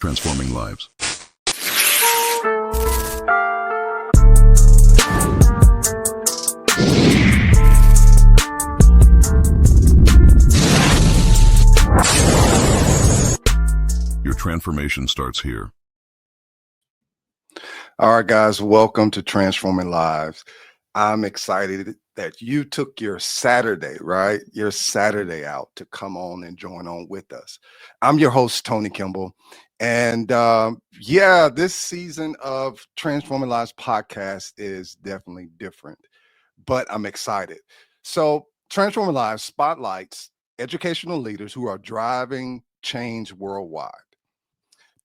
Transforming lives. Your transformation starts here. All right, guys, welcome to Transforming Lives. I'm excited that you took your Saturday, right? Your Saturday out to come on and join on with us. I'm your host, Tony Kimball. And this season of Transforming Lives podcast is definitely different, but I'm excited. So Transforming Lives spotlights educational leaders who are driving change worldwide.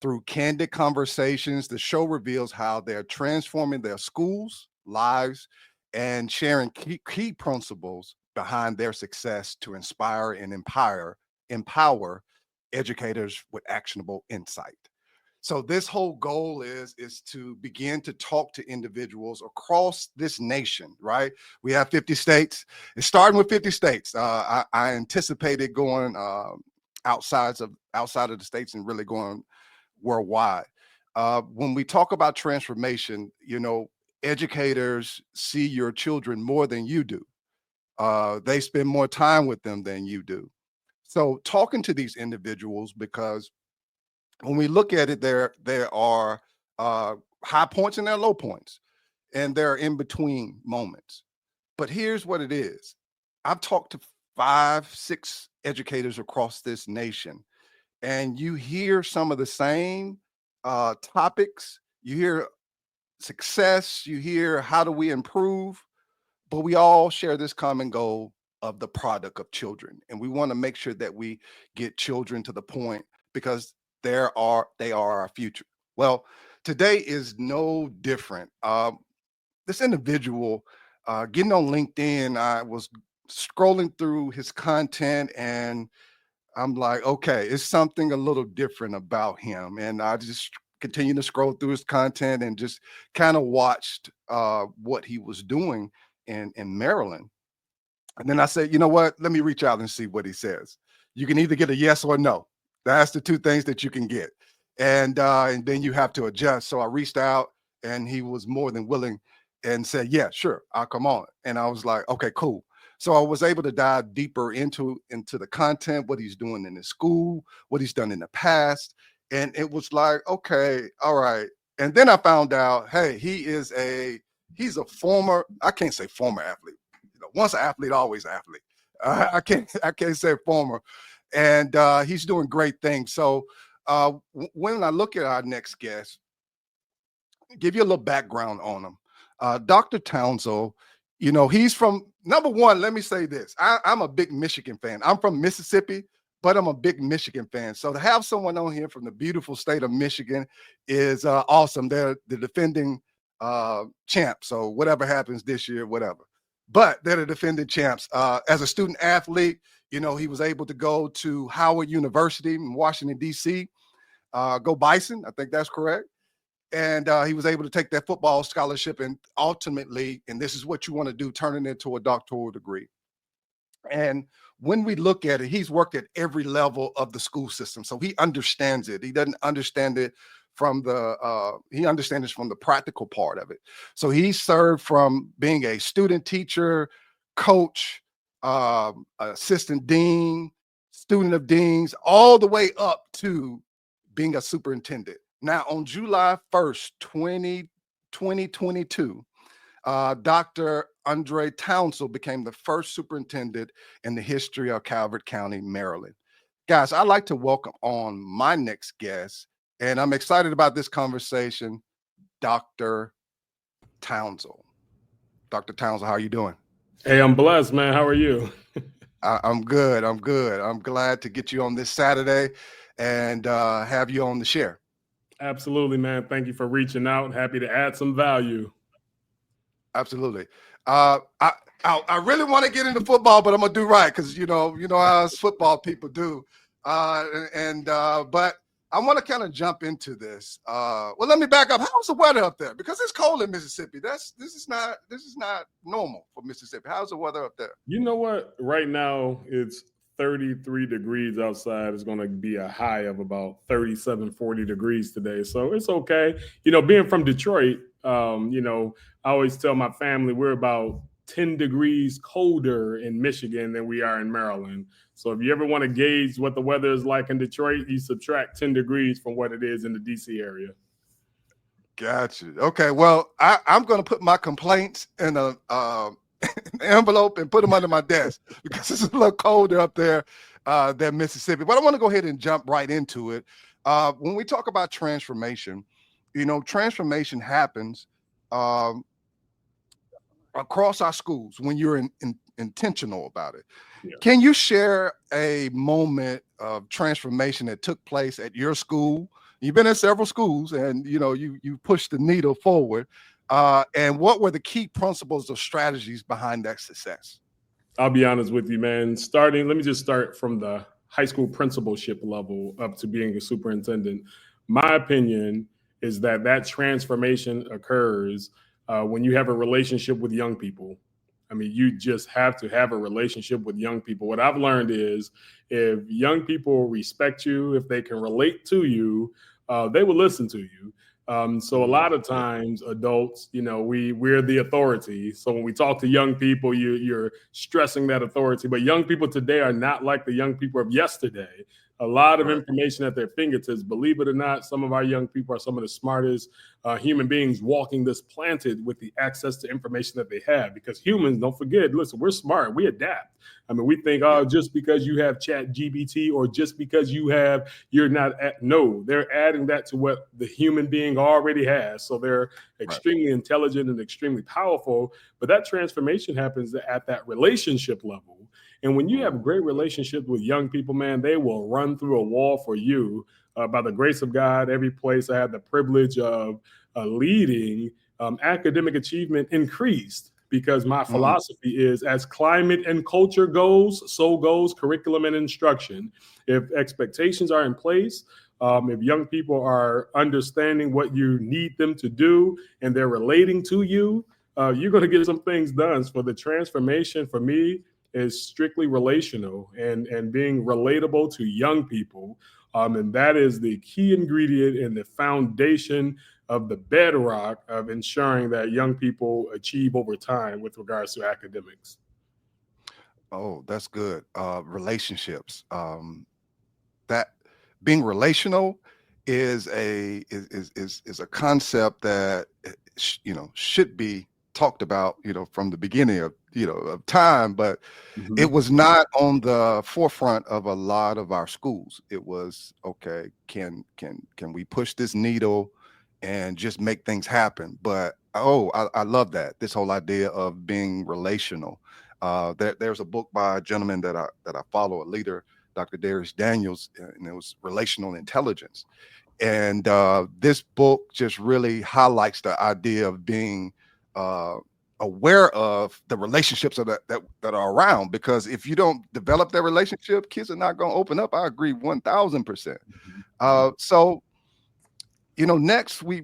Through candid conversations, the show reveals how they're transforming their schools, lives, and sharing key principles behind their success to inspire and empower educators with actionable insight. So this whole goal is to begin to talk to individuals across this nation, right? We have 50 states. It's starting with 50 states. I anticipated going outside of the states and really going worldwide. When we talk about transformation, educators see your children more than you do. They spend more time with them than you do. So talking to these individuals, because when we look at it, there are high points and there are low points, and there are in between moments. But here's what it is. I've talked to 5, 6 educators across this nation, and you hear some of the same topics. You hear success, you hear how do we improve, but we all share this common goal of the product of children. And we want to make sure that we get children to the point, because they are our future. Well, today is no different. This individual, getting on LinkedIn, I was scrolling through his content and I'm like, okay, it's something a little different about him. And I just continued to scroll through his content and just kind of watched what he was doing in Maryland. And then I said, you know what? Let me reach out and see what he says. You can either get a yes or no. That's the two things that you can get. And then you have to adjust. So I reached out and he was more than willing and said, yeah, sure, I'll come on. And I was like, okay, cool. So I was able to dive deeper into the content, what he's doing in his school, what he's done in the past. And it was like, okay, all right. And then I found out, hey, he's a former, I can't say former athlete. Once an athlete, always an athlete. I can't say former. And he's doing great things. So when I look at our next guest, give you a little background on him. Dr. Townsel, he's from, number one, let me say this. I'm a big Michigan fan. I'm from Mississippi, but I'm a big Michigan fan. So to have someone on here from the beautiful state of Michigan is awesome. They're the defending champs. So whatever happens this year, whatever. But they're the defending champs. As a student athlete, he was able to go to Howard University in Washington, D.C., go Bison. I think that's correct. And he was able to take that football scholarship and ultimately, and this is what you want to do, turn it into a doctoral degree. And when we look at it, he's worked at every level of the school system. So he understands it. He doesn't understand it he understands it from the practical part of it. So he served from being a student teacher, coach, assistant dean, student of deans, all the way up to being a superintendent. Now, on July 1st, 2022, Dr. Andraé Townsel became the first superintendent in the history of Calvert County, Maryland. Guys, I'd like to welcome on my next guest, and I'm excited about this conversation, Dr. Townsel. Dr. Townsel, how are you doing? Hey, I'm blessed, man. How are you? I'm good. I'm glad to get you on this Saturday and have you on the share. Absolutely, man. Thank you for reaching out. Happy to add some value. Absolutely. I really want to get into football, but I'm gonna do right because you know how us football people do. But I want to kind of jump into this. Well, let me back up. How's the weather up there? Because it's cold in Mississippi. This is not normal for Mississippi. How's the weather up there? You know what? Right now it's 33 degrees outside. Is going to be a high of about 37, 40 degrees today. So it's okay. Being from Detroit, I always tell my family we're about 10 degrees colder in Michigan than we are in Maryland. So if you ever want to gauge what the weather is like in Detroit, you subtract 10 degrees from what it is in the DC area. Gotcha. Okay. Well, I'm going to put my complaints in a envelope and put them under my desk because it's a little colder up there than Mississippi. But I want to go ahead and jump right into it. When we talk about transformation, transformation happens across our schools when you're intentional about it. Yeah. Can you share a moment of transformation that took place at your school? You've been in several schools and, you pushed the needle forward. And what were the key principles or strategies behind that success? I'll be honest with you, man. Let me just start from the high school principalship level up to being a superintendent. My opinion is that transformation occurs when you have a relationship with young people. I mean, you just have to have a relationship with young people. What I've learned is if young people respect you, if they can relate to you, they will listen to you. So a lot of times adults, we're the authority. So when we talk to young people, you're stressing that authority. But young people today are not like the young people of yesterday. A lot of information at their fingertips. Believe it or not, some of our young people are some of the smartest human beings walking this planet with the access to information that they have. Because humans, don't forget, listen, we're smart. We adapt. I mean, we think, just because you have Chat GPT or just because no, they're adding that to what the human being already has. So they're extremely intelligent and extremely powerful. But that transformation happens at that relationship level. And when you have great relationships with young people, man, they will run through a wall for you. By the grace of God, every place I had the privilege of leading, academic achievement increased because my philosophy is as climate and culture goes, so goes curriculum and instruction. If expectations are in place, if young people are understanding what you need them to do and they're relating to you, you're going to get some things done. So the transformation for me is strictly relational and being relatable to young people. And that is the key ingredient and the foundation of the bedrock of ensuring that young people achieve over time with regards to academics. Oh, that's good. Relationships. That being relational is a concept that should be talked about from the beginning of time, but it was not on the forefront of a lot of our schools. It was okay, can we push this needle and just make things happen? But I love that, this whole idea of being relational. There's a book by a gentleman that I follow, a leader, Dr. Darius Daniels, and it was Relational Intelligence. And this book just really highlights the idea of being aware of the relationships that are around, because if you don't develop that relationship, kids are not going to open up. I agree 1000%. So, next we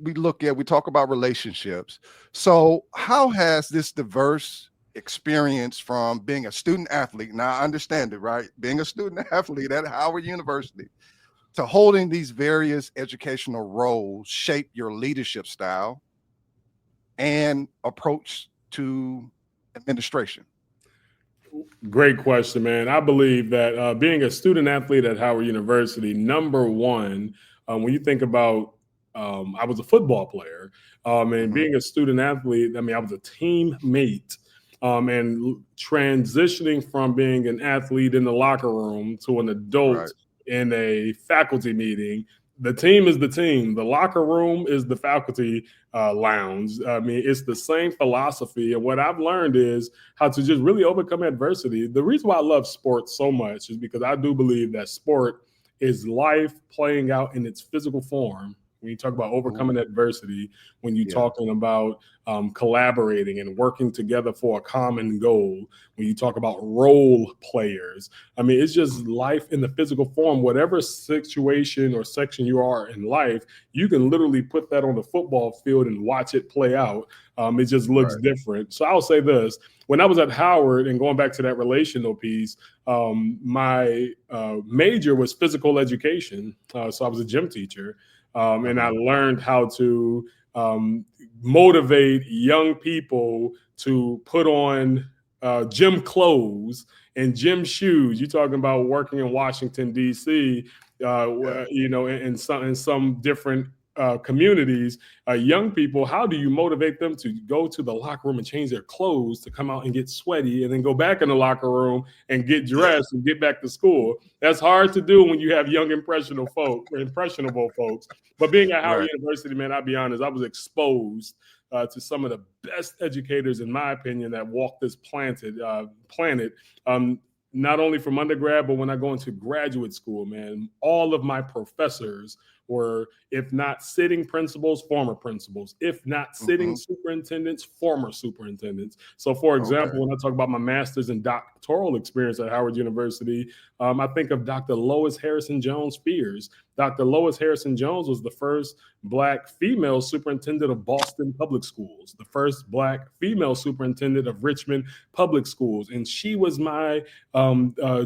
talk about relationships. So how has this diverse experience from being a student athlete, now I understand it, right? Being a student athlete at Howard University to holding these various educational roles shape your leadership style and approach to administration? Great question, man. I believe that being a student athlete at Howard University, number one, when you think about, I was a football player, and being a student athlete, I mean, I was a teammate, and transitioning from being an athlete in the locker room to an adult in a faculty meeting. The team is the team. The locker room is the faculty lounge. I mean, it's the same philosophy. And what I've learned is how to just really overcome adversity. The reason why I love sports so much is because I do believe that sport is life playing out in its physical form. when you talk about Ooh, overcoming adversity, when you're yeah. talking about collaborating and working together for a common goal, when you talk about role players, I mean, it's just life in the physical form. Whatever situation or section you are in life, you can literally put that on the football field and watch it play out. It just looks Right. different. So I'll say this: when I was at Howard, and going back to that relational piece, my major was physical education. So I was a gym teacher, and I Uh-huh. learned how to motivate young people to put on gym clothes and gym shoes. You're talking about working in Washington, D.C., Yeah. in some different communities, young people, how do you motivate them to go to the locker room and change their clothes to come out and get sweaty and then go back in the locker room and get Yeah. dressed and get back to school? That's hard to do when you have young, impressionable folks. But being at Howard Right. University, man, I'll be honest, I was exposed to some of the best educators, in my opinion, that walk this planet. Not only from undergrad, but when I go into graduate school, man, all of my professors were, if not sitting principals, former principals, if not sitting Hmm. superintendents, former superintendents. So, for Okay. example, when I talk about my master's and doctoral experience at Howard University, I think of Dr. Lois Harrison Jones Fears. Dr. Lois Harrison Jones was the first Black female superintendent of Boston Public Schools, the first Black female superintendent of Richmond Public Schools. And she was my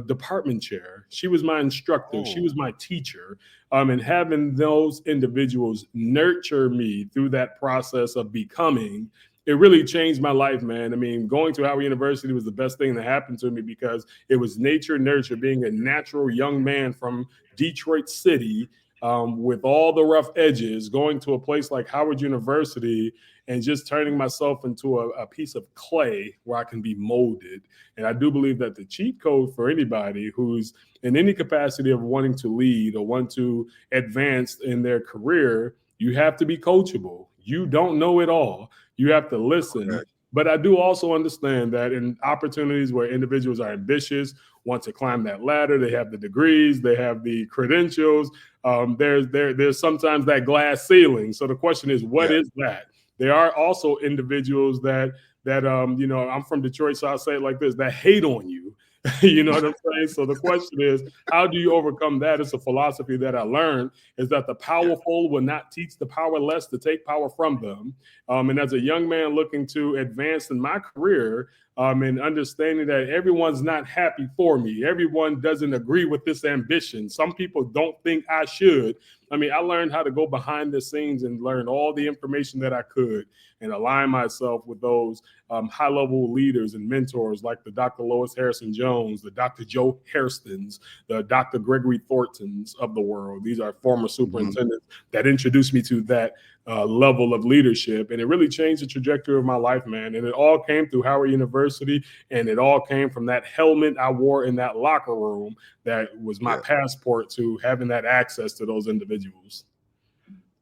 department chair. She was my instructor. She Oh, was my teacher. And having those individuals nurture me through that process of becoming, it really changed my life, man. I mean, going to Howard University was the best thing that happened to me because it was nature nurture, being a natural young man from Detroit City, with all the rough edges, going to a place like Howard University and just turning myself into a piece of clay where I can be molded. And I do believe that the cheat code for anybody who's in any capacity of wanting to lead or want to advance in their career, you have to be coachable. You don't know it all. You have to listen. correct. But I do also understand that in opportunities where individuals are ambitious, want to climb that ladder, they have the degrees, they have the credentials. There's sometimes that glass ceiling. So the question is, what Yeah. is that? There are also individuals that I'm from Detroit, so I'll say it like this, that hate on you. You know what I'm saying? So the question is, how do you overcome that? It's a philosophy that I learned, is that the Yeah. powerful will not teach the powerless to take power from them. And as a young man looking to advance in my career, and understanding that everyone's not happy for me, everyone doesn't agree with this ambition. Some people don't think I should. I mean, I learned how to go behind the scenes and learn all the information that I could and align myself with those high-level leaders and mentors like the Dr. Lois Harrison Jones, the Dr. Joe Hairstons, the Dr. Gregory Thorntons of the world. These are former Hmm. superintendents that introduced me to that level of leadership. And it really changed the trajectory of my life, man. And it all came through Howard University, and it all came from that helmet I wore in that locker room that was my Yeah. passport to having that access to those individuals.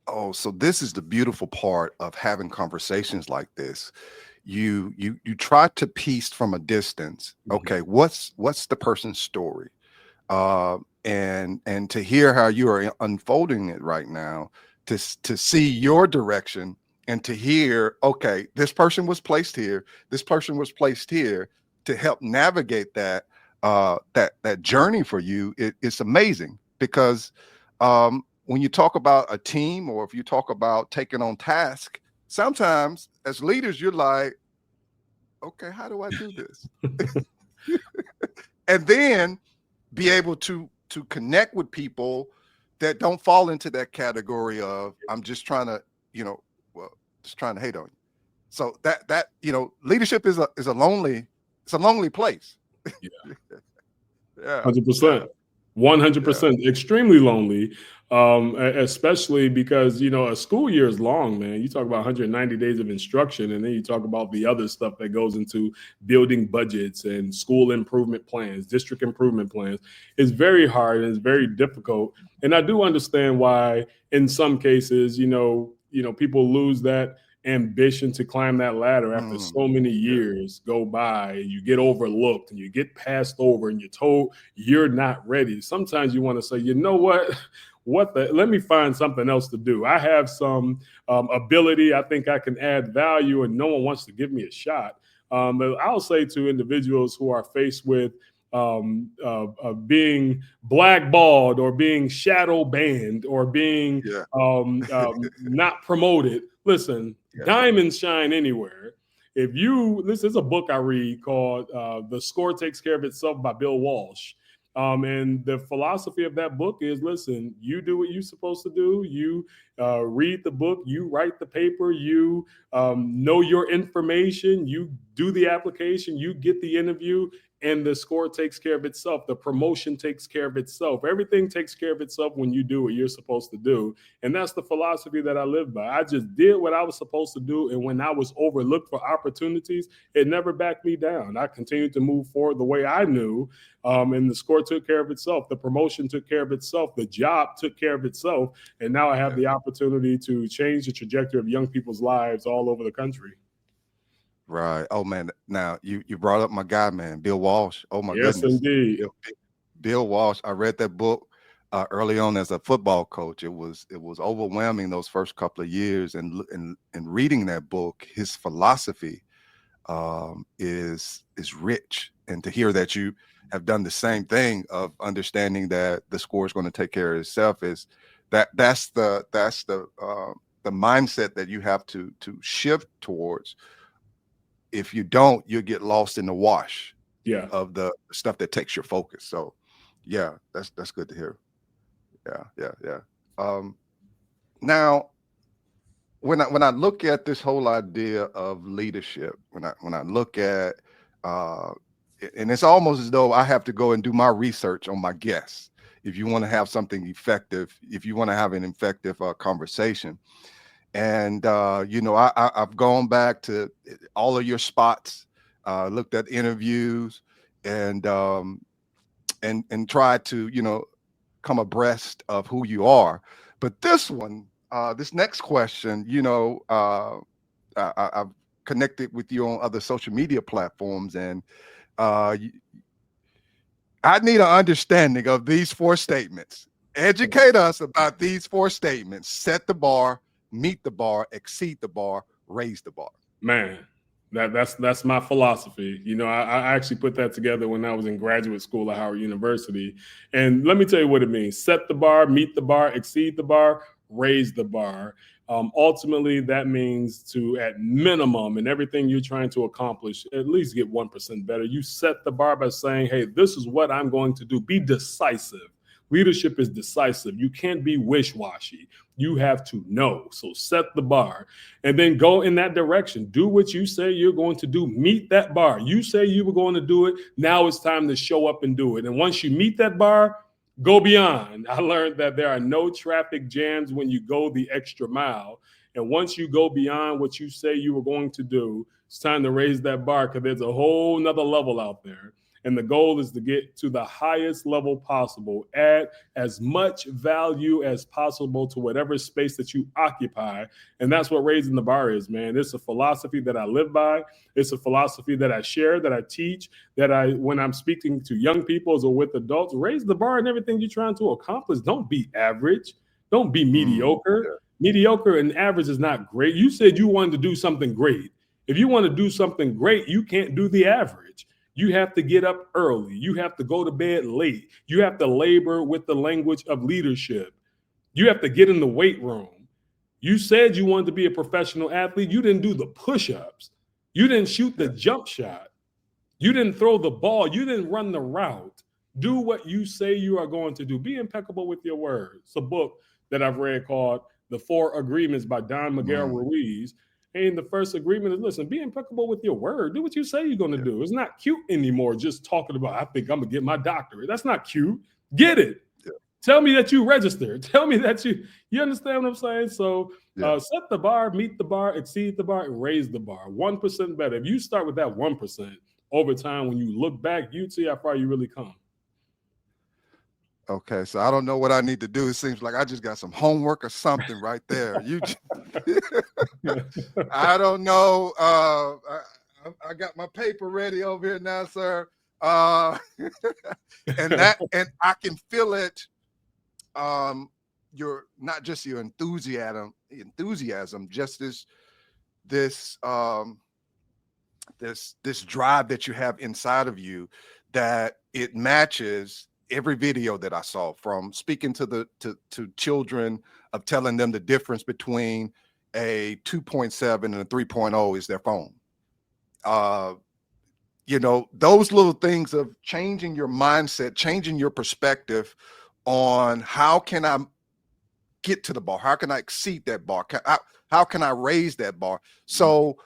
Oh, so this is the beautiful part of having conversations like this. You try to piece from a distance. Mhm. Okay, what's the person's story? And to hear how you are unfolding it right now, to see your direction and to hear, okay, this person was placed here, this person was placed here to help navigate that journey for you. It's amazing because when you talk about a team or if you talk about taking on task, sometimes as leaders, you're like, okay, how do I do this? And then be able to connect with people that don't fall into that category of I'm just trying to, well, just trying to hate on you. So that leadership is a lonely place. Yeah. Yeah, yeah, 100%. yeah. 100%. Extremely lonely, especially because, a school year is long, man. You talk about 190 days of instruction, and then you talk about the other stuff that goes into building budgets and school improvement plans, district improvement plans. It's very hard and it's very difficult. And I do understand why, in some cases, people lose that ambition to climb that ladder after so many Yeah, years go by, you get overlooked and you get passed over and you're told you're not ready. Sometimes you want to say, you know what? let me find something else to do. I have some ability. I think I can add value, and no one wants to give me a shot. But I'll say to individuals who are faced with being blackballed or being shadow banned or being Yeah. not promoted, listen, Yeah. diamonds shine anywhere. If you, this is a book I read called The Score Takes Care of Itself by Bill Walsh. And the philosophy of that book is, listen, you do what you're supposed to do. You read the book, you write the paper, you know your information, you do the application, you get the interview, and the score takes care of itself. The promotion takes care of itself. Everything takes care of itself when you do what you're supposed to do. And that's the philosophy that I live by. I just did what I was supposed to do. And when I was overlooked for opportunities, it never backed me down. I continued to move forward the way I knew. And the score took care of itself. The promotion took care of itself. The job took care of itself. And now I have the opportunity to change the trajectory of young people's lives all over the country. Right. Oh man. Now you brought up my guy, man, Bill Walsh. Oh my Yes, goodness. indeed. Bill Walsh. I read that book early on as a football coach. It was overwhelming those first couple of years, and reading that book, his philosophy is rich. And to hear that you have done the same thing of understanding that the score is going to take care of itself that's the mindset that you have to shift towards. If you don't, you'll get lost in the wash of the stuff that takes your focus. So yeah, that's good to hear. Yeah. Now when I look at this whole idea of leadership, when I look at and it's almost as though I have to go and do my research on my guests. If you want to have something effective, if you want to have an effective conversation. And I've gone back to all of your spots, looked at interviews, and tried to come abreast of who you are. But this next question, I've connected with you on other social media platforms, and I need an understanding of these 4 statements. Educate us about these 4 statements. Set the bar, meet the bar, exceed the bar, raise the bar. Man, that's my philosophy. I actually put that together when I was in graduate school at Howard University. And let me tell you what it means. Set the bar, meet the bar, exceed the bar, raise the bar. Ultimately, that means to, at minimum, in everything you're trying to accomplish, at least get 1% better. You set the bar by saying, hey, this is what I'm going to do. Be decisive. Leadership is decisive. You can't be wish-washy. You have to know. So set the bar and then go in that direction. Do what you say you're going to do. Meet that bar. You say you were going to do it. Now it's time to show up and do it. And once you meet that bar, go beyond. I learned that there are no traffic jams when you go the extra mile. And once you go beyond what you say you were going to do, it's time to raise that bar, because there's a whole nother level out there. And the goal is to get to the highest level possible, add as much value as possible to whatever space that you occupy. And that's what raising the bar is, man. It's a philosophy that I live by. It's a philosophy that I share, that I teach, when I'm speaking to young people or with adults, raise the bar in everything you're trying to accomplish. Don't be average. Don't be mediocre. Mediocre and average is not great. You said you wanted to do something great. If you want to do something great, you can't do the average. You have to get up early. You have to go to bed late. You have to labor with the language of leadership. You have to get in the weight room. You said you wanted to be a professional athlete. You didn't do the push-ups. You didn't shoot the jump shot. You didn't throw the ball. You didn't run the route. Do what you say you are going to do. Be impeccable with your words. It's a book that I've read called The 4 Agreements by Don Miguel Ruiz. And the first agreement is, listen, be impeccable with your word. Do what you say you're going to do. It's not cute anymore just talking about, I think I'm going to get my doctorate. That's not cute. Get it. Tell me that you registered. Tell me that you understand what I'm saying? So set the bar, meet the bar, exceed the bar, and raise the bar. 1% better. If you start with that 1%, over time, when you look back, you'd see how far you really come. Okay, so I don't know what I need to do. It seems like I just got some homework or something right there. I don't know. I got my paper ready over here now, sir. And I can feel it your not just your enthusiasm, just this drive that you have inside of you, that it matches every video that I saw, from speaking to children, of telling them the difference between a 2.7 and a 3.0 is their phone. Those little things of changing your mindset, changing your perspective on how can I get to the bar? How can I exceed that bar? How can I raise that bar? So,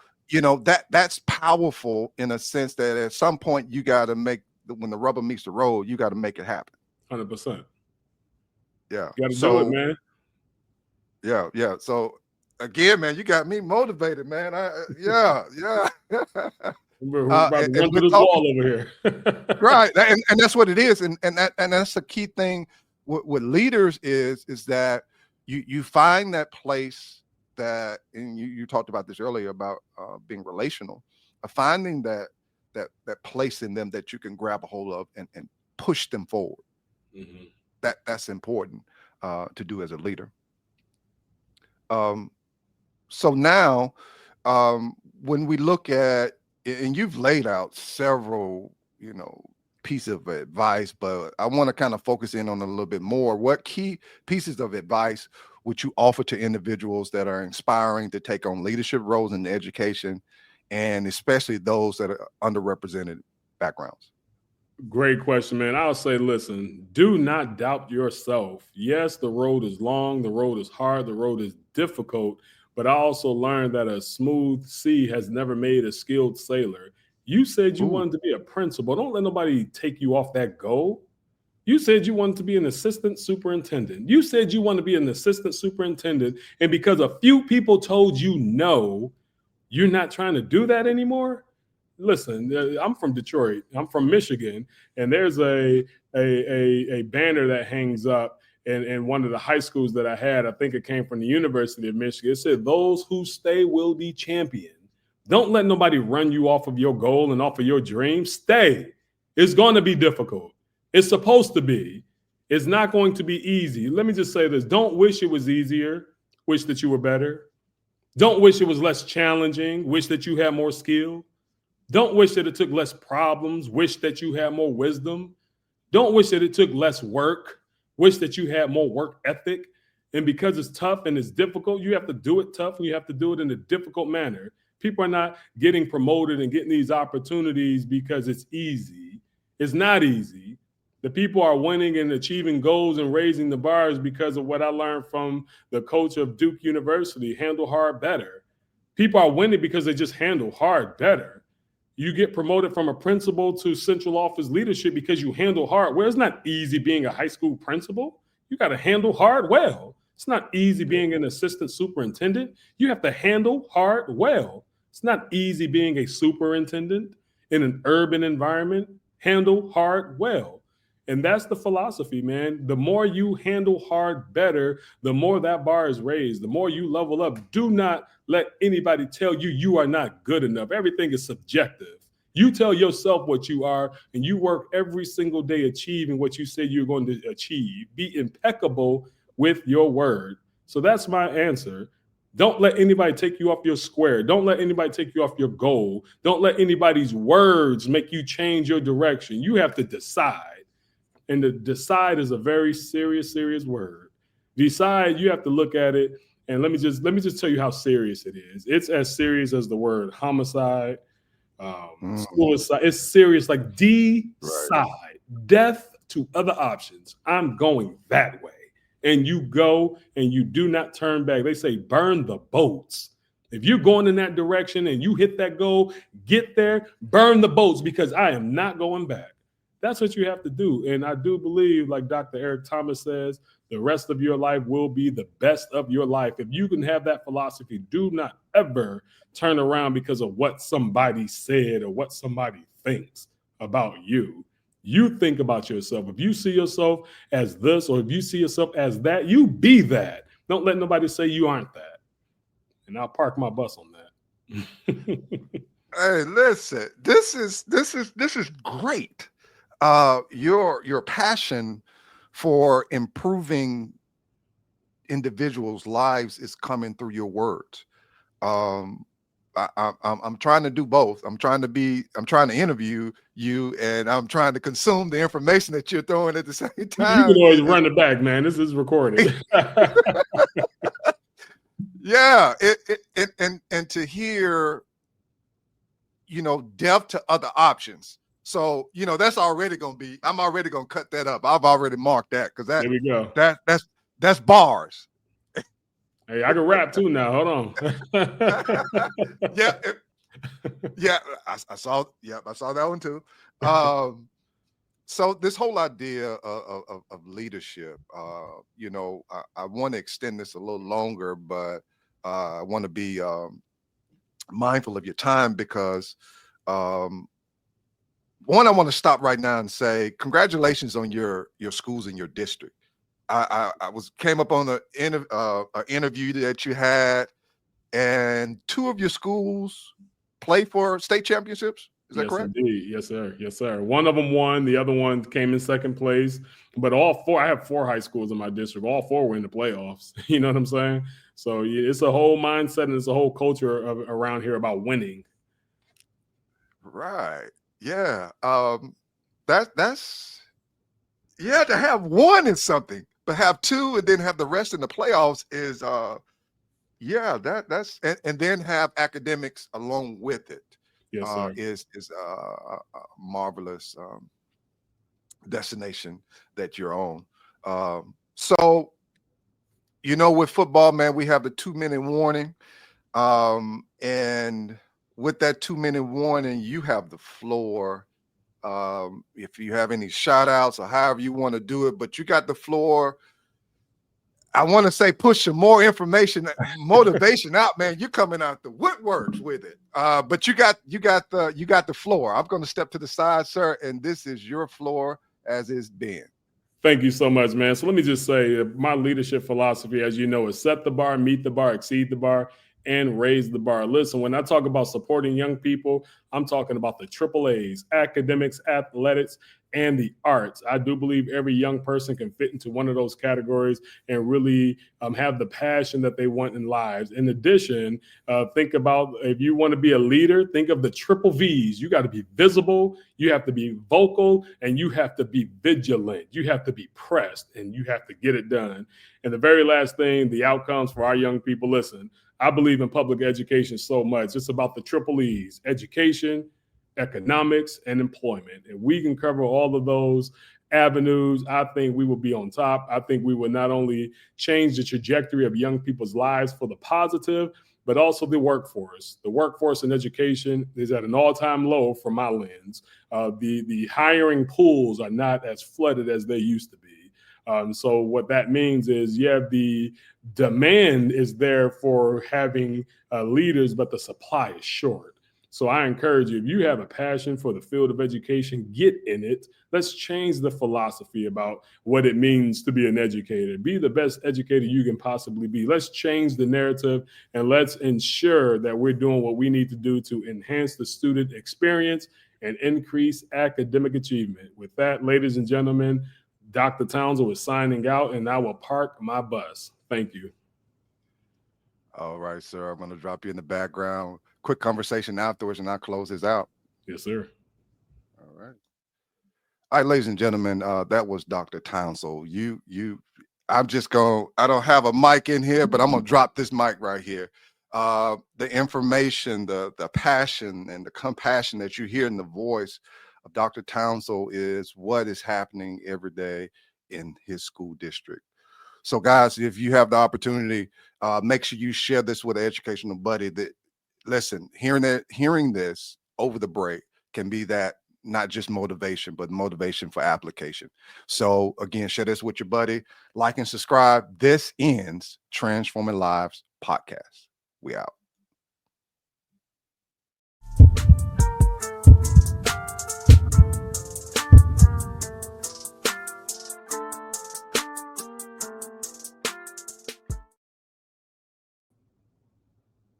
that's powerful, in a sense that at some point you got to when the rubber meets the road, you got to make it happen. 100%. Yeah. You got to do it, man. Yeah. Yeah. So again, man, you got me motivated, man. Yeah. We're about to run through this wall over here. Right. And that's what it is. And that's the key thing with leaders is that you find that place that, and you talked about this earlier about being relational, finding that place in them that you can grab a hold of and push them forward. Mm-hmm. That's important to do as a leader. So now, when we look at, and you've laid out several, pieces of advice, but I want to kind of focus in on a little bit more. What key pieces of advice would you offer to individuals that are inspiring to take on leadership roles in education, and especially those that are underrepresented backgrounds? Great question, man. I'll say, listen, do not doubt yourself. Yes, the road is long, the road is hard, the road is difficult, but I also learned that a smooth sea has never made a skilled sailor. You said you wanted to be a principal. Don't let nobody take you off that goal. You said you wanted to be an assistant superintendent. You said you want to be an assistant superintendent, and because a few people told you no, you're not trying to do that anymore? Listen, I'm from Detroit. I'm from Michigan, and there's a banner that hangs up in one of the high schools that I had. I think it came from the University of Michigan. It said, "Those who stay will be championed." Don't let nobody run you off of your goal and off of your dream. Stay. It's going to be difficult. It's supposed to be. It's not going to be easy. Let me just say this. Don't wish it was easier. Wish that you were better. Don't wish it was less challenging. Wish that you had more skill. Don't wish that it took less problems. Wish that you had more wisdom. Don't wish that it took less work. Wish that you had more work ethic. And because it's tough and it's difficult, you have to do it tough, and you have to do it in a difficult manner. People are not getting promoted and getting these opportunities because it's easy. It's not easy. The people are winning and achieving goals and raising the bars because of what I learned from the coach of Duke University, handle hard better. People are winning because they just handle hard better. You get promoted from a principal to central office leadership because you handle hard well. It's not easy being a high school principal. You got to handle hard well. It's not easy being an assistant superintendent. You have to handle hard well. It's not easy being a superintendent in an urban environment. Handle hard well. And that's the philosophy, man. The more you handle hard better, the more that bar is raised, the more you level up. Do not let anybody tell you you are not good enough. Everything is subjective. You tell yourself what you are, and you work every single day achieving what you say you're going to achieve. Be impeccable with your word. So that's my answer. Don't let anybody take you off your square. Don't let anybody take you off your goal. Don't let anybody's words make you change your direction. You have to decide. And to decide is a very serious word. Decide, you have to look at it. And let me just tell you how serious it is. It's as serious as the word homicide, suicide. It's serious, like decide. Right. Death to other options. I'm going that way. And you go and you do not turn back. They say burn the boats. If you're going in that direction and you hit that goal, get there, burn the boats, because I am not going back. That's what you have to do. And I do believe, like Dr. Eric Thomas says, the rest of your life will be the best of your life. If you can have that philosophy, do not ever turn around because of what somebody said or what somebody thinks about you. You think about yourself. If you see yourself as this, or if you see yourself as that, you be that. Don't let nobody say you aren't that. And I'll park my bus on that. Hey, listen, this is great. Your passion for improving individuals' lives is coming through your words. I'm trying to do both. I'm trying to interview you, and I'm trying to consume the information that you're throwing at the same You time. can always run it back, man. This is recorded. Yeah, and to hear, depth to other options. So, that's already going to be, I'm already going to cut that up. I've already marked that because There we go. that's bars. Hey, I can rap too now. Hold on. Yeah. Yeah. I saw that one too. So this whole idea of leadership, I want to extend this a little longer, but I want to be mindful of your time because one, I want to stop right now and say congratulations on your schools in your district. I came up on an interview that you had, and two of your schools play for state championships. Is that correct? Indeed. Yes, sir. Yes, sir. One of them won. The other one came in second place. But all four, I have 4 high schools in my district. All 4 were in the playoffs. You know what I'm saying? So it's a whole mindset and it's a whole culture around here about winning. Right. Yeah. That's yeah, to have one is something, but have 2 and then have the rest in the playoffs is yeah, that's and then have academics along with it. Yes, sir. Is a marvelous destination that you're on. So with football, man, we have the 2-minute warning. And with that 2-minute warning, you have the floor. If you have any shout outs or however you want to do it, but you got the floor. I want to say push some more information, motivation out, man. You're coming out the woodworks with it. But you got the floor. I'm going to step to the side, sir, and this is your floor as it's been. Thank you so much, man. So let me just say my leadership philosophy, as you know, is set the bar, meet the bar, exceed the bar, and raise the bar. Listen, when I talk about supporting young people, I'm talking about the triple A's, academics, athletics, and the arts. I do believe every young person can fit into one of those categories and really have the passion that they want in lives. In addition, think about if you want to be a leader, think of the triple V's. You got to be visible, you have to be vocal, and you have to be vigilant. You have to be pressed, and you have to get it done. And the very last thing, the outcomes for our young people. Listen, I believe in public education so much. It's about the triple E's: education, economics, and employment. And we can cover all of those avenues. I think we will be on top. I think we will not only change the trajectory of young people's lives for the positive, but also the workforce. The workforce in education is at an all-time low from my lens. The hiring pools are not as flooded as they used to be. So what that means is, yeah, the demand is there for having leaders, but the supply is short. So I encourage you, if you have a passion for the field of education, get in it. Let's change the philosophy about what it means to be an educator. Be the best educator you can possibly be. Let's change the narrative and let's ensure that we're doing what we need to do to enhance the student experience and increase academic achievement. With that, ladies and gentlemen, Dr. Townsel is signing out, and I will park my bus. Thank you. All right, sir. I'm going to drop you in the background. Quick conversation afterwards, and I'll close this out. Yes, sir. All right. All right, ladies and gentlemen, that was Dr. Townsel. I don't have a mic in here, but I'm going to drop this mic right here. The information, the passion, and the compassion that you hear in the voice of Dr. Townsel is what is happening every day in his school district. So, guys, if you have the opportunity, make sure you share this with an educational buddy. That listen, hearing this over the break can be that not just motivation, but motivation for application. So, again, share this with your buddy. Like and subscribe. This ends Transforming Lives podcast. We out.